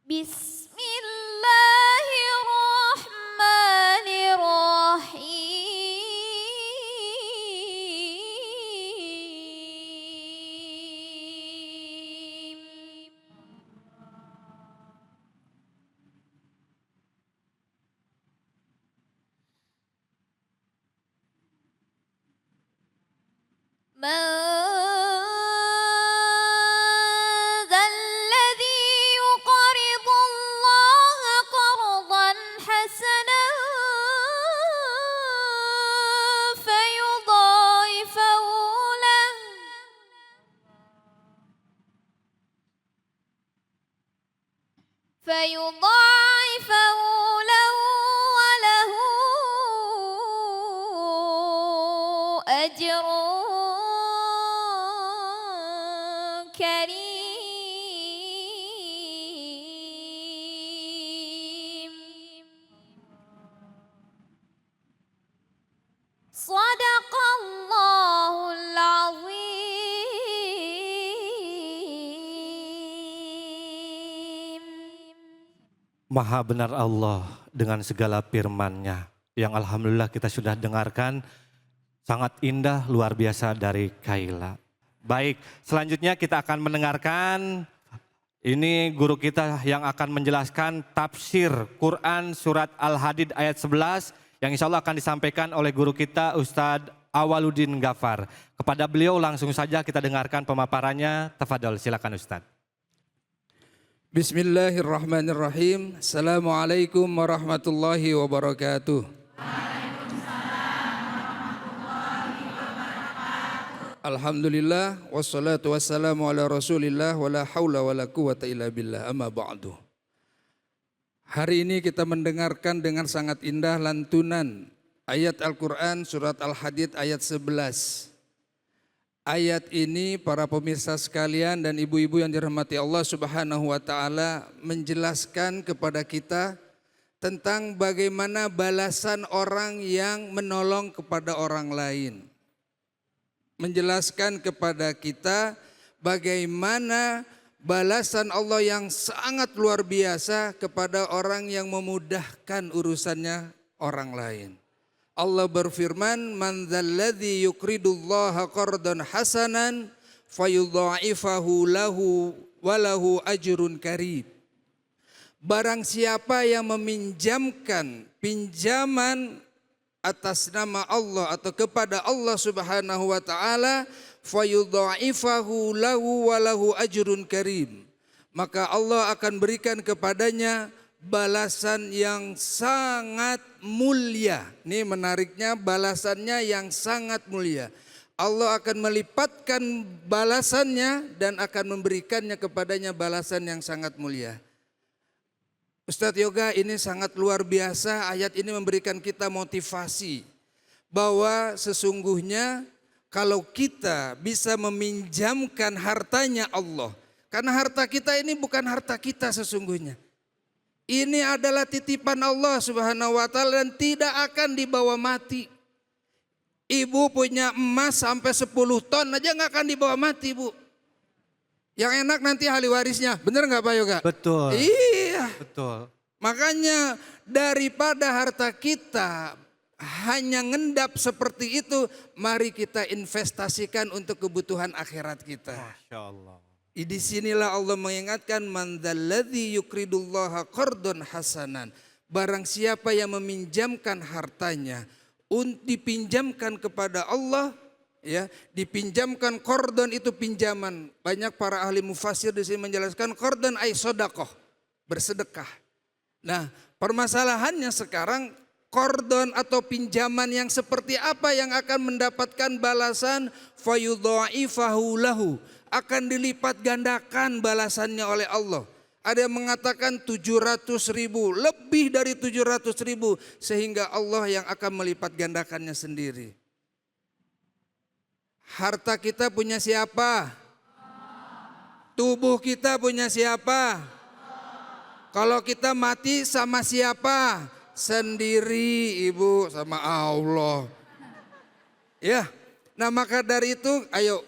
Bismillahirrahmanirrahim. من ذا الذي يقرض الله قرضا حسنا فيضاعفه له وله أجر كريم. صدق الله العظيم. Maha benar Allah dengan segala firman-Nya yang alhamdulillah kita sudah dengarkan, sangat indah luar biasa dari Kaila. Baik, selanjutnya kita akan mendengarkan ini guru kita yang akan menjelaskan tafsir Quran surat Al-Hadid ayat 11 yang insya Allah akan disampaikan oleh guru kita Ustadz Awaluddin Ghaffar. Kepada beliau langsung saja kita dengarkan pemaparannya. Tafadhol, silakan Ustadz. Bismillahirrahmanirrahim. Assalamualaikum warahmatullahi wabarakatuh. Alhamdulillah wassalatu wassalamu ala Rasulillah wala haula wala quwata illa billah, amma ba'du. Hari ini kita mendengarkan dengan sangat indah lantunan ayat Al-Qur'an surat Al-Hadid ayat 11. Ayat ini para pemirsa sekalian dan ibu-ibu yang dirahmati Allah Subhanahu wa taala menjelaskan kepada kita tentang bagaimana balasan orang yang menolong kepada orang lain. Menjelaskan kepada kita bagaimana balasan Allah yang sangat luar biasa kepada orang yang memudahkan urusannya orang lain. Allah berfirman, "Man dzalladzi yuqridullaha qardan hasanan fayudha'ifahu lahu wa lahu ajrun karim." Barang siapa yang meminjamkan pinjaman atas nama Allah atau kepada Allah Subhanahu wa taala, fayudha'ifahu lahu wa lahu ajrun karim, maka Allah akan berikan kepadanya balasan yang sangat mulia. Ini menariknya, balasannya yang sangat mulia. Allah akan melipatkan balasannya dan akan memberikannya kepadanya balasan yang sangat mulia. Ustadz Yoga, ini sangat luar biasa. Ayat ini memberikan kita motivasi bahwa sesungguhnya kalau kita bisa meminjamkan hartanya Allah, karena harta kita ini bukan harta kita sesungguhnya. Ini adalah titipan Allah Subhanahu wa taala dan tidak akan dibawa mati. Ibu punya emas sampai 10 ton aja nggak akan dibawa mati, Bu. Yang enak nanti ahli warisnya. Bener nggak Pak Yoga? Betul. Iya. Betul. Makanya daripada harta kita hanya ngendap seperti itu, mari kita investasikan untuk kebutuhan akhirat kita. Masya Allah. Di sinilah Allah mengingatkan, man dzalladzi yuqridullaha qardan hasanan. Barang siapa yang meminjamkan hartanya, dipinjamkan kepada Allah, ya, dipinjamkan. Qardon itu pinjaman. Banyak para ahli mufassir di sini menjelaskan qardon ay sedekah, bersedekah. Nah, permasalahannya sekarang qardon atau pinjaman yang seperti apa yang akan mendapatkan balasan? Fayudha'ifahu lahu, akan dilipat gandakan balasannya oleh Allah. Ada yang mengatakan 700.000, lebih dari 700.000, sehingga Allah yang akan melipat gandakannya sendiri. Harta kita punya siapa? Tubuh kita punya siapa? Kalau kita mati sama siapa? Sendiri, Ibu, sama Allah. Ya, nah maka dari itu ayo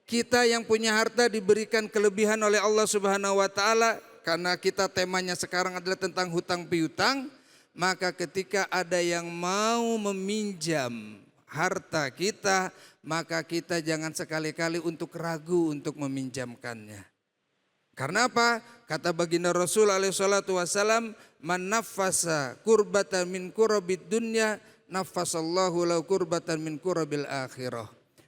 kita yang punya harta diberikan kelebihan oleh Allah Subhanahu wa taala. karena kita temanya sekarang adalah tentang hutang piutang, maka ketika ada yang mau meminjam harta kita, maka kita jangan sekali-kali untuk ragu untuk meminjamkannya. Karena apa? Kata baginda Rasul alaihi salatu wasalam, man naffasa kurbatan min kurabid dunya, naffasallahu lahu kurbatan min kurabil akhirah.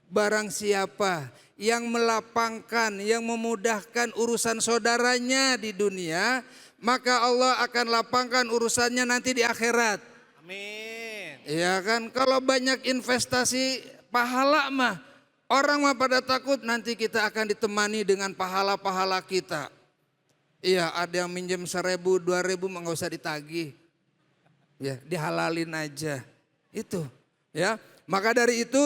Barang siapa yang melapangkan, yang memudahkan urusan saudaranya di dunia, maka Allah akan lapangkan urusannya nanti di akhirat. Amin. Ya kan, kalau banyak investasi pahala mah, orang mah pada takut nanti kita akan ditemani dengan pahala-pahala kita. Iya, ada yang minjem 1.000, 2.000 mah nggak usah ditagih. Ya, dihalalin aja. Itu, ya. Maka dari itu,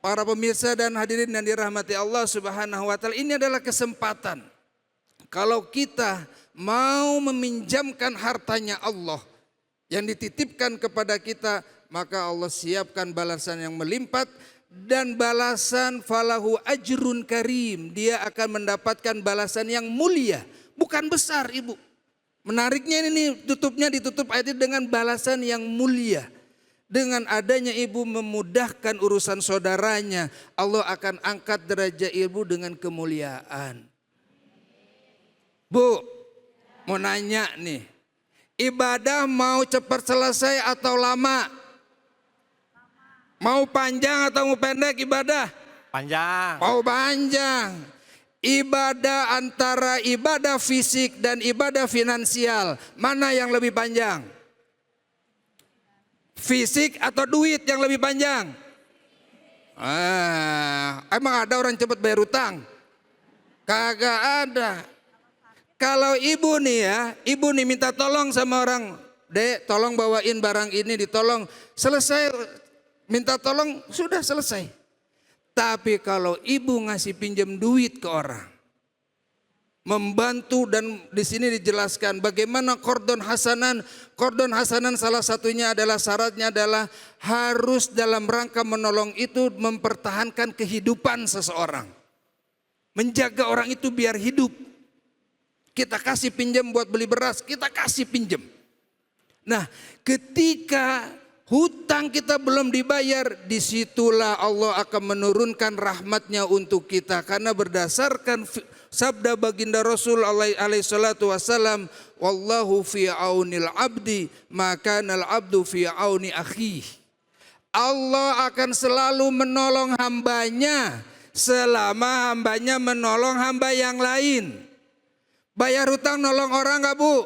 para pemirsa dan hadirin yang dirahmati Allah Subhanahu wa taala, ini adalah kesempatan. Kalau kita mau meminjamkan hartanya Allah yang dititipkan kepada kita, maka Allah siapkan balasan yang melimpah dan balasan falahu ajrun karim. Dia akan mendapatkan balasan yang mulia, bukan besar, Ibu. Menariknya ini ditutup ayat ini dengan balasan yang mulia. Dengan adanya ibu memudahkan urusan saudaranya, Allah akan angkat derajat ibu dengan kemuliaan. Bu, mau nanya nih, ibadah mau cepat selesai atau lama? Mau panjang atau mau pendek ibadah? Panjang. Mau panjang. Ibadah antara ibadah fisik dan ibadah finansial, mana yang lebih panjang? Fisik atau duit yang lebih panjang? Emang ada orang cepat bayar utang? Kagak ada. Kalau ibu nih ya, ibu nih minta tolong sama orang, Dek tolong bawain barang ini, ditolong, selesai minta tolong sudah selesai. Tapi kalau ibu ngasih pinjam duit ke orang, membantu, dan di sini dijelaskan bagaimana qardon hasanan. Qardon hasanan salah satunya adalah syaratnya adalah harus dalam rangka menolong itu mempertahankan kehidupan seseorang. Menjaga orang itu biar hidup. Kita kasih pinjam buat beli beras, kita kasih pinjam. Nah, ketika hutang kita belum dibayar, disitulah Allah akan menurunkan rahmatnya untuk kita. Karena berdasarkan sabda baginda Rasul alaihi salatu wasalam, wallahu fi aunil abdi maka nal abdu fi auni akhi. Allah akan selalu menolong hambanya selama hambanya menolong hamba yang lain. Bayar hutang nolong orang gak Bu?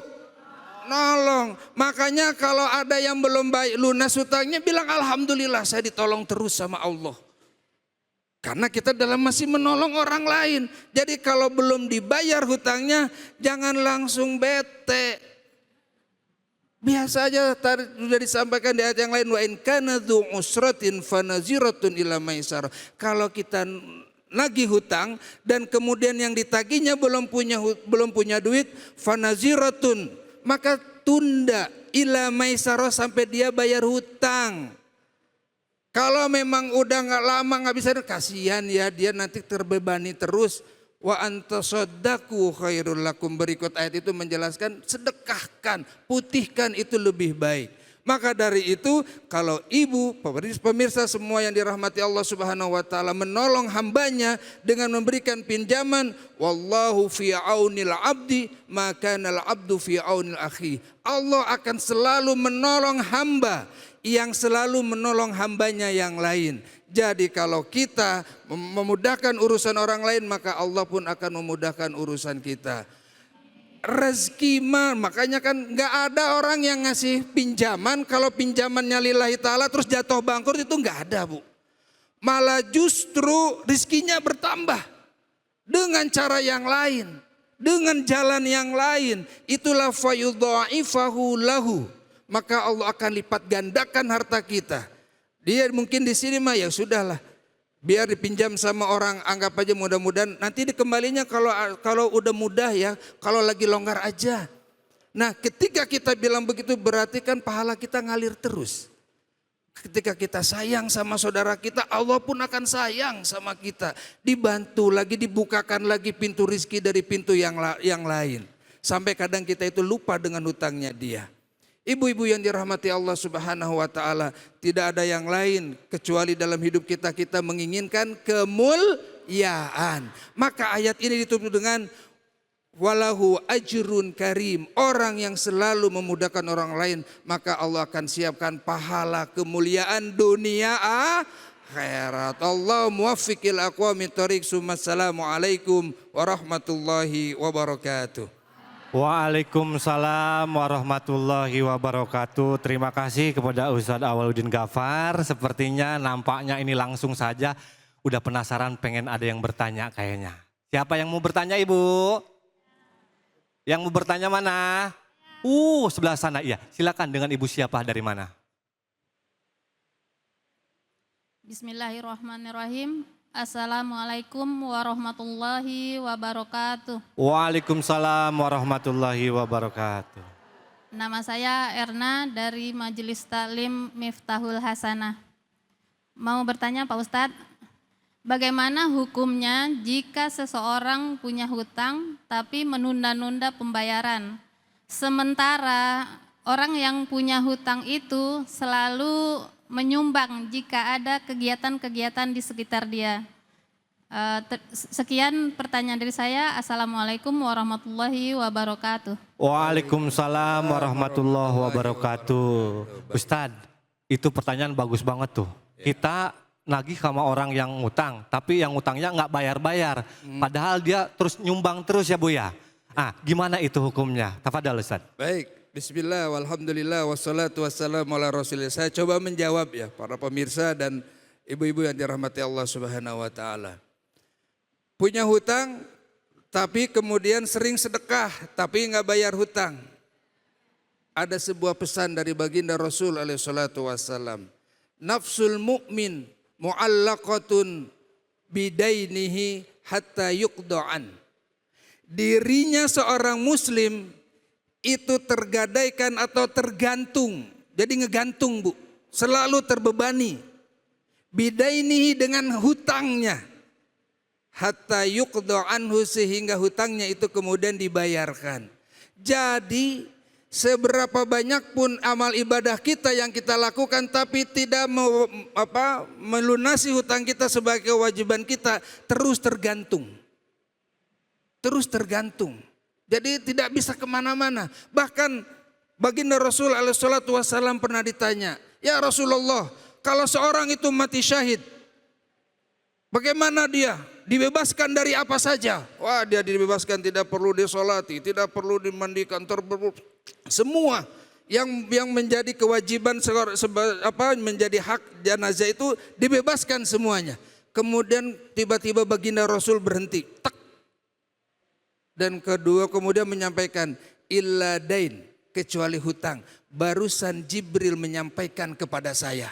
Nolong. Makanya kalau ada yang belum lunas hutangnya, bilang alhamdulillah saya ditolong terus sama Allah. Karena kita dalam masih menolong orang lain. Jadi kalau belum dibayar hutangnya, jangan langsung bete. Biasa aja, tadi sudah disampaikan di ayat yang lain, wa in kana dzu usratin fanaziratun ila maisarah. Kalau kita lagi hutang dan kemudian yang ditagihnya belum punya duit, fanaziratun, maka tunda ila maisarah sampai dia bayar hutang. Kalau memang udah nggak lama nggak bisa, kasihan ya dia nanti terbebani terus. Wa antasaddaqu khairul lakum. Berikut ayat itu menjelaskan sedekahkan, putihkan itu lebih baik. Maka dari itu kalau ibu, pemirsa semua yang dirahmati Allah Subhanahu wa taala, menolong hambanya dengan memberikan pinjaman, wallahu fi aunil abdi maka nal abdu fi aunil akhi. Allah akan selalu menolong hamba yang selalu menolong hambanya yang lain. Jadi kalau kita memudahkan urusan orang lain, maka Allah pun akan memudahkan urusan kita. Rezeki mah, makanya kan nggak ada orang yang ngasih pinjaman kalau pinjamannya lillahi ta'ala terus jatuh bangkrut, itu nggak ada Bu. Malah justru rezekinya bertambah dengan cara yang lain, dengan jalan yang lain. Itulah fayudha'ifahu lahu. Maka Allah akan lipat gandakan harta kita. Dia mungkin di sini mah ya sudahlah, biar dipinjam sama orang, anggap aja mudah-mudahan nanti dikembalinya kalau udah mudah ya, kalau lagi longgar aja. Nah, ketika kita bilang begitu berarti kan pahala kita ngalir terus. Ketika kita sayang sama saudara kita, Allah pun akan sayang sama kita. Dibantu lagi, dibukakan lagi pintu rizki dari pintu yang lain. Sampai kadang kita itu lupa dengan hutangnya dia. Ibu-ibu yang dirahmati Allah Subhanahu wa taala, tidak ada yang lain kecuali dalam hidup kita menginginkan kemuliaan. Maka ayat ini ditutup dengan walahu ajrun karim. Orang yang selalu memudahkan orang lain, maka Allah akan siapkan pahala kemuliaan dunia akhirat. Allah muwaffiqil aqwamit thoriq. Assalamualaikum warahmatullahi wabarakatuh. Waalaikumsalam warahmatullahi wabarakatuh. Terima kasih kepada Ustadz Awwaluddin Ghaffar. Sepertinya nampaknya ini langsung saja. Udah penasaran, pengen ada yang bertanya kayaknya. Siapa yang mau bertanya Ibu? Yang mau bertanya mana? Sebelah sana. Iya, silakan. Dengan Ibu siapa, dari mana? Bismillahirrahmanirrahim. Assalamualaikum warahmatullahi wabarakatuh. Waalaikumsalam warahmatullahi wabarakatuh. Nama saya Erna dari Majelis Taklim Miftahul Hasanah. Mau bertanya Pak Ustadz, bagaimana hukumnya jika seseorang punya hutang tapi menunda-nunda pembayaran? Sementara orang yang punya hutang itu selalu menyumbang jika ada kegiatan-kegiatan di sekitar dia. Sekian pertanyaan dari saya. Assalamualaikum warahmatullahi wabarakatuh. Waalaikumsalam warahmatullahi wabarakatuh. Ustadz, itu pertanyaan bagus banget tuh. Kita nagih sama orang yang ngutang, tapi yang ngutangnya nggak bayar-bayar. Padahal dia terus nyumbang terus ya Bu ya. Gimana itu hukumnya? Tafadhal Ustadz. Baik. Bismillah, walhamdulillah, wassalatu wassalamu ala rasulillah. Saya coba menjawab ya para pemirsa dan ibu-ibu yang dirahmati Allah Subhanahu wa taala. Punya hutang tapi kemudian sering sedekah tapi nggak bayar hutang. Ada sebuah pesan dari baginda Rasul alaihi salatu wassalam. Nafsul mu'min mu'allaqatun bidainihi hatta yuqda'an. Dirinya seorang muslim itu tergadaikan atau tergantung. Jadi ngegantung Bu. Selalu terbebani. Bidainihi dengan hutangnya. Hatta yuqda anhu, sehingga hutangnya itu kemudian dibayarkan. Jadi seberapa banyak pun amal ibadah kita yang kita lakukan tapi tidak melunasi hutang kita sebagai kewajiban kita, terus tergantung. Terus tergantung. Jadi tidak bisa kemana-mana. Bahkan baginda Rasul alaihissalatu wassalam pernah ditanya, ya Rasulullah, kalau seorang itu mati syahid, bagaimana dia? Dibebaskan dari apa saja? Wah, dia dibebaskan, tidak perlu disolati, tidak perlu dimandikan, semua yang menjadi kewajiban menjadi hak jenazah itu dibebaskan semuanya. Kemudian tiba-tiba baginda Rasul berhenti. Dan kedua kemudian menyampaikan illa dain, kecuali hutang. Barusan Jibril menyampaikan kepada saya.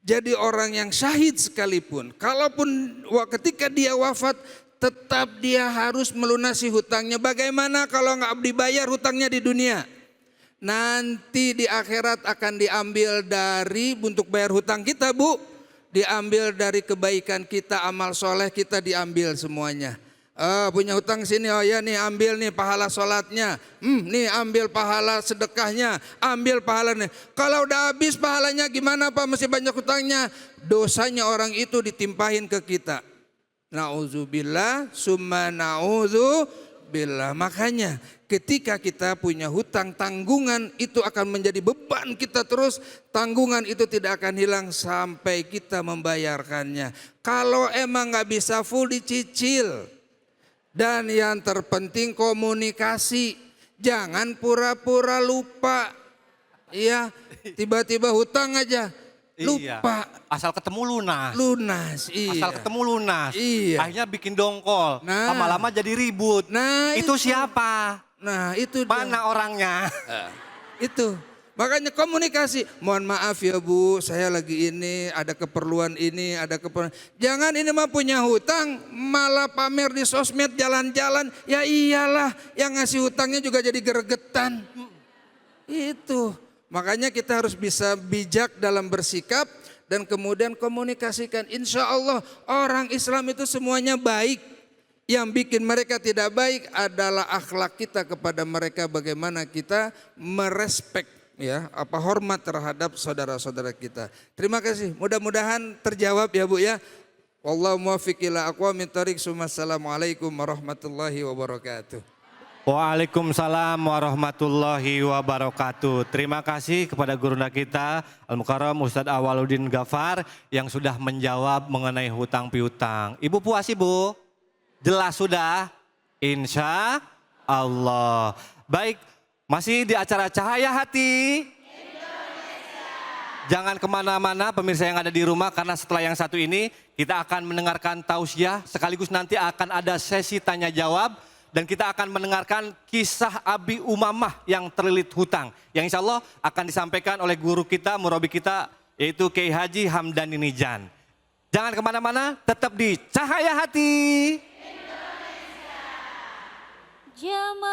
Jadi orang yang syahid sekalipun, kalaupun ketika dia wafat, tetap dia harus melunasi hutangnya. Bagaimana kalau nggak dibayar hutangnya di dunia? Nanti di akhirat akan diambil dari untuk bayar hutang kita Bu. Diambil dari kebaikan kita, amal soleh kita diambil semuanya. Punya hutang sini, oh ya nih ambil nih pahala sholatnya, nih ambil pahala sedekahnya, ambil pahala nih. Kalau udah habis pahalanya gimana Pak, masih banyak hutangnya, dosanya orang itu ditimpahin ke kita. Na'udzubillah, summa na'udzubillah. Makanya ketika kita punya hutang, tanggungan itu akan menjadi beban kita terus. Tanggungan itu tidak akan hilang sampai kita membayarkannya. Kalau emang gak bisa full, dicicil. Dan yang terpenting komunikasi, jangan pura-pura lupa, ya tiba-tiba hutang aja, lupa. Iya. Asal ketemu lunas. Iya. Asal ketemu lunas. Iya. Akhirnya bikin dongkol, lama-lama jadi ribut. Itu siapa? Itu mana orangnya? Itu. Makanya komunikasi, mohon maaf ya Bu, saya lagi ini, ada keperluan ini, ada keperluan. Jangan ini mah punya hutang, malah pamer di sosmed jalan-jalan. Ya iyalah, yang ngasih hutangnya juga jadi geregetan. Itu, makanya kita harus bisa bijak dalam bersikap dan kemudian komunikasikan. Insya Allah orang Islam itu semuanya baik. Yang bikin mereka tidak baik adalah akhlak kita kepada mereka, bagaimana kita merespek ya, hormat terhadap saudara-saudara kita. Terima kasih. Mudah-mudahan terjawab ya Bu ya. Wallahu muwaffiq ila aqwamit thoriq. Assalamualaikum warahmatullahi wabarakatuh. Waalaikumsalam warahmatullahi wabarakatuh. Terima kasih kepada gurunda kita Al-Mukarram Ustadz Awaluddin Ghaffar yang sudah menjawab mengenai hutang piutang. Ibu puas Ibu? Jelas sudah? Insya Allah. Baik, masih di acara Cahaya Hati. Jangan kemana-mana pemirsa yang ada di rumah, karena setelah yang satu ini kita akan mendengarkan tausiah, sekaligus nanti akan ada sesi tanya jawab. Dan kita akan mendengarkan kisah Abi Umamah yang terlilit hutang. Yang insya Allah akan disampaikan oleh guru kita, murabi kita, yaitu Kiai Haji Hamdani Nijan. Jangan kemana-mana, tetap di Cahaya Hati. Jamaah